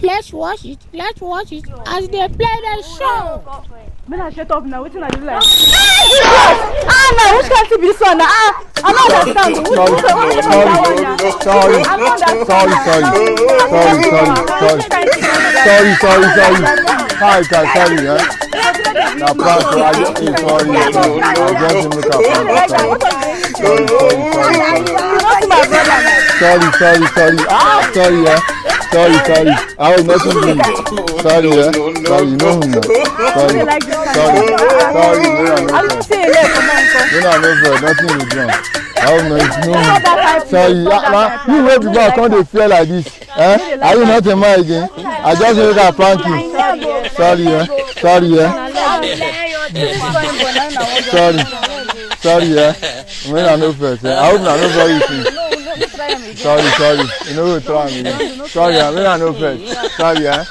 Let's watch it. As they play the show. Men I shut up now. Which one are you like? No, which can't be this one? I don't understand. Sorry. Hi, sorry, yeah. Now, sorry. I just make a Sorry, yeah. Sorry. I was not doing it. Sorry, yeah. Sorry, you know who now. Sorry. I'm saying it. Nothing is wrong. I don't know if you know. Sorry, you will be back when they feel like this. Are you not a man again? I just make a prank you. Sorry, yeah. Sorry, yeah. When I know first, I hope I know very soon. Sorry. You know what I'm saying? Sorry, I know first. Sorry, yeah.